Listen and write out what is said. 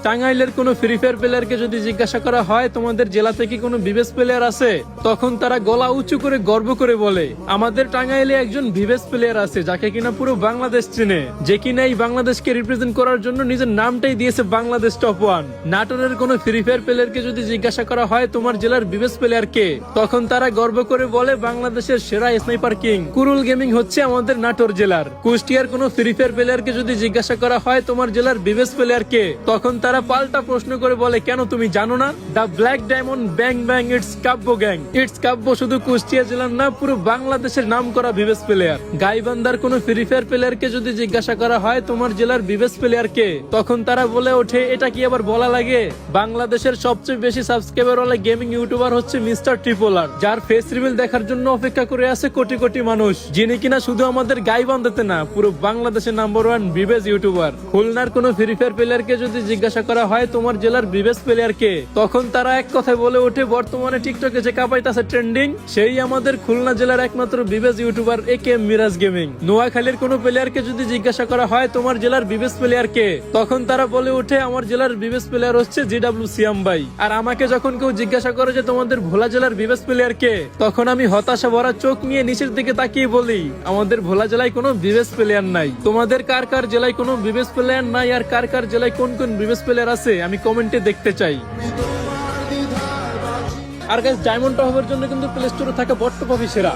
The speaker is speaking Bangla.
টাঙ্গাইলের কোনো ফ্রি ফায়ার প্লেয়ারকে যদি জিজ্ঞাসা করা হয় তোমাদের জেলাতে কি কোনো বিবেস প্লেয়ার আছে, তখন তারা গলা উঁচু করে গর্ব করে বলে আমাদের টাঙ্গাইলে একজন বিবেস প্লেয়ার আছে যাকে কিনা পুরো বাংলাদেশ চিনে, যে কিনা এই বাংলাদেশকে রিপ্রেজেন্ট করার জন্য নিজের নামটাই দিয়েছে বাংলাদেশ টপ 1। নাটোরের কোনো ফ্রি ফায়ার প্লেয়ারকে যদি জিজ্ঞাসা করা হয় তোমার জেলার বিবেস প্লেয়ার কে, তখন তারা গর্ব করে বলে বাংলাদেশের সেরা স্নাইপার কিং কুরুল গেমিং হচ্ছে আমাদের নাটোর জেলার। কুষ্টিয়ার কোনো ফ্রি ফায়ার প্লেয়ারকে যদি জিজ্ঞাসা করা হয় তোমার জেলার বিবেস প্লেয়ার কে, তখন তারা পাল্টা প্রশ্ন করে বলে কেন তুমি জানো না, the black diamond bang bang it's Kabya gang. It's Kabya শুধু কুষ্টিয়া জেলার না, পুরো বাংলাদেশের নাম করা বিবেস প্লেয়ার। গাইবান্ধার কোনো ফ্রি ফায়ার প্লেয়ারকে যদি জিজ্ঞাসা করা হয় তোমার জেলার বিবেস প্লেয়ার কে, তখন তারা বলে ওঠে এটা কি আবার বলা লাগে, বাংলাদেশের সবচেয়ে বেশি সাবস্ক্রাইবার ওয়ালা গেমিং ইউটিউবার হচ্ছে মিস্টার ট্রিপলার, যার ফেস রিভিল দেখার জন্য অপেক্ষা করে আছে কোটি কোটি মানুষ, যিনি কিনা শুধু আমাদের গাইবান্ধাতে না পুরো বাংলাদেশের নাম্বার 1 বিবেস ইউটিউবার। খুলনার কোনো ফ্রি ফায়ার প্লেয়ারকে যদি জিজ্ঞাসা করা হয় তোমার জেলার বিবেস প্লেয়ার কে, তখন তারা এক কথায় বলে ওঠে বর্তমানে টিকটকে যে কাপাইতাছে ট্রেন্ডিং সেই আমাদের খুলনা জেলার একমাত্র বিবেস ইউটিউবার একে মিরাজ গেমিং। নোয়াখালীর কোনো প্লেয়ারকে যদি জিজ্ঞাসা করা হয় তোমার জেলার বিবেস প্লেয়ার কে, তখন তারা বলে ওঠে আমার জেলার বিবেস প্লেয়ার হচ্ছে জিডব্লিউ সিয়াম ভাই। আর আমাকে যখন কেউ জিজ্ঞাসা করে যে তোমাদের ভোলা জেলার বিবেস প্লেয়ার কে, তখন আমি হতাশা ভরা চোখ নিয়ে নিচের দিকে তাকিয়ে বলি আমাদের ভোলা জেলায় কোনো বিবেস প্লেয়ার নাই। তোমাদের কার কার জেলায় কোনো বিবেস প্লেয়ার নাই আর কার কার জেলায় কোন কোন বিবেস প্লেয়ার আছে আমি কমেন্টে দেখতে চাই। আর গাইস ডায়মন্ড টপ হওয়ার জন্য কিন্তু প্লে স্টোরে থাকা বট্ট কপি সেরা।